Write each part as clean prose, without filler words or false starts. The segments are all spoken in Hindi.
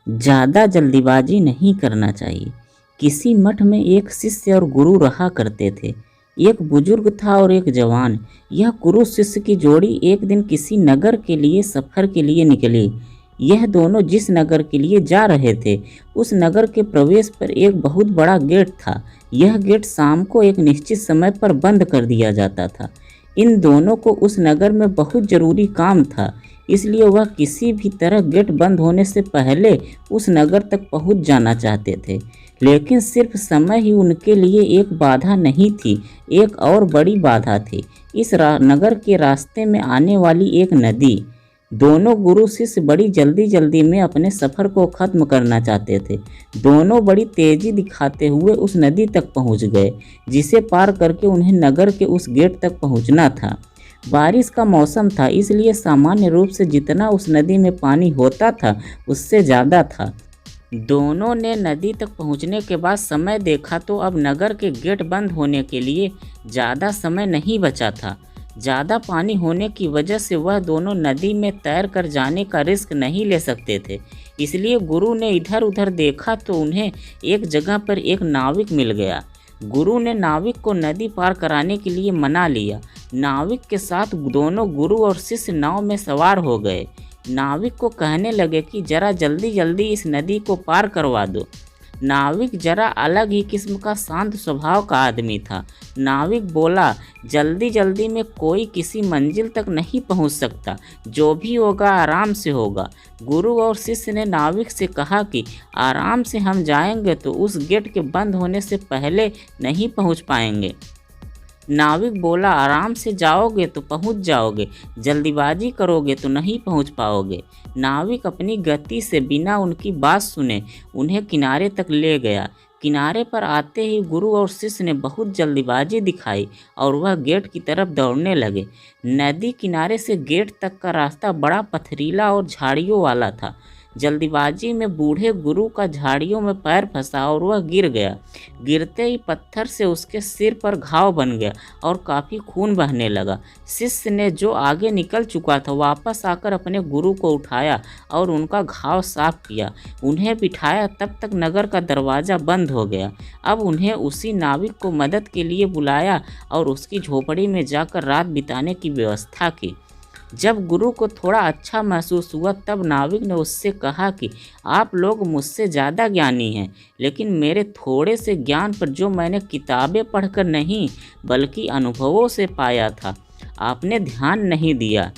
ज़्यादा जल्दीबाजी नहीं करना चाहिए। किसी मठ में एक शिष्य और गुरु रहा करते थे। एक बुजुर्ग था और एक जवान। यह गुरु शिष्य की जोड़ी एक दिन किसी नगर के लिए सफ़र के लिए निकली। यह दोनों जिस नगर के लिए जा रहे थे उस नगर के प्रवेश पर एक बहुत बड़ा गेट था। यह गेट शाम को एक निश्चित समय पर बंद कर दिया जाता था। इन दोनों को उस नगर में बहुत ज़रूरी काम था, इसलिए वह किसी भी तरह गेट बंद होने से पहले उस नगर तक पहुंच जाना चाहते थे। लेकिन सिर्फ समय ही उनके लिए एक बाधा नहीं थी, एक और बड़ी बाधा थी। इस नगर के रास्ते में आने वाली एक नदी। दोनों गुरु शिष्य बड़ी जल्दी में अपने सफ़र को ख़त्म करना चाहते थे। दोनों बड़ी तेज़ी दिखाते हुए उस नदी तक पहुंच गए, जिसे पार करके उन्हें नगर के उस गेट तक पहुंचना था। बारिश का मौसम था, इसलिए सामान्य रूप से जितना उस नदी में पानी होता था उससे ज़्यादा था। दोनों ने नदी तक पहुंचने के बाद समय देखा तो अब नगर के गेट बंद होने के लिए ज़्यादा समय नहीं बचा था। ज़्यादा पानी होने की वजह से वह दोनों नदी में तैर कर जाने का रिस्क नहीं ले सकते थे। इसलिए गुरु ने इधर उधर देखा तो उन्हें एक जगह पर एक नाविक मिल गया। गुरु ने नाविक को नदी पार कराने के लिए मना लिया। नाविक के साथ दोनों गुरु और शिष्य नाव में सवार हो गए। नाविक को कहने लगे कि जरा जल्दी इस नदी को पार करवा दो। नाविक जरा अलग ही किस्म का शांत स्वभाव का आदमी था। नाविक बोला, जल्दी में कोई किसी मंजिल तक नहीं पहुंच सकता, जो भी होगा आराम से होगा। गुरु और शिष्य ने नाविक से कहा कि आराम से हम जाएंगे तो उस गेट के बंद होने से पहले नहीं पहुंच पाएंगे। नाविक बोला, आराम से जाओगे तो पहुंच जाओगे, जल्दीबाजी करोगे तो नहीं पहुंच पाओगे। नाविक अपनी गति से बिना उनकी बात सुने उन्हें किनारे तक ले गया। किनारे पर आते ही गुरु और शिष्य ने बहुत जल्दीबाजी दिखाई और वह गेट की तरफ दौड़ने लगे। नदी किनारे से गेट तक का रास्ता बड़ा पथरीला और झाड़ियों वाला था। जल्दीबाजी में बूढ़े गुरु का झाड़ियों में पैर फंसा और वह गिर गया। गिरते ही पत्थर से उसके सिर पर घाव बन गया और काफ़ी खून बहने लगा। शिष्य ने, जो आगे निकल चुका था, वापस आकर अपने गुरु को उठाया और उनका घाव साफ किया। उन्हें बिठाया, तब तक नगर का दरवाज़ा बंद हो गया। अब उन्हें उसी नाविक को मदद के लिए बुलाया और उसकी झोपड़ी में जाकर रात बिताने की व्यवस्था की। जब गुरु को थोड़ा अच्छा महसूस हुआ तब नाविक ने उससे कहा कि आप लोग मुझसे ज़्यादा ज्ञानी हैं, लेकिन मेरे थोड़े से ज्ञान पर जो मैंने किताबें पढ़कर नहीं बल्कि अनुभवों से पाया था, आपने ध्यान नहीं दिया।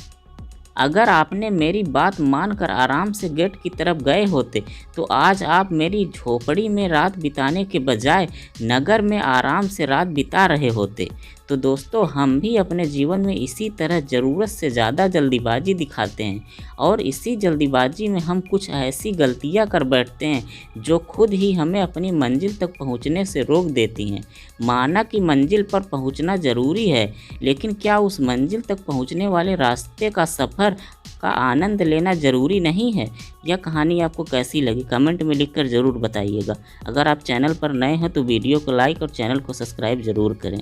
अगर आपने मेरी बात मानकर आराम से गेट की तरफ गए होते तो आज आप मेरी झोपड़ी में रात बिताने के बजाय नगर में आराम से रात बिता रहे होते। तो दोस्तों, हम भी अपने जीवन में इसी तरह ज़रूरत से ज़्यादा जल्दीबाजी दिखाते हैं और इसी जल्दीबाजी में हम कुछ ऐसी गलतियां कर बैठते हैं जो खुद ही हमें अपनी मंजिल तक पहुंचने से रोक देती हैं। माना कि मंजिल पर पहुंचना ज़रूरी है, लेकिन क्या उस मंजिल तक पहुंचने वाले रास्ते का सफ़र का आनंद लेना ज़रूरी नहीं है? यह कहानी आपको कैसी लगी कमेंट में लिखकर ज़रूर बताइएगा। अगर आप चैनल पर नए हैं तो वीडियो को लाइक और चैनल को सब्सक्राइब ज़रूर करें।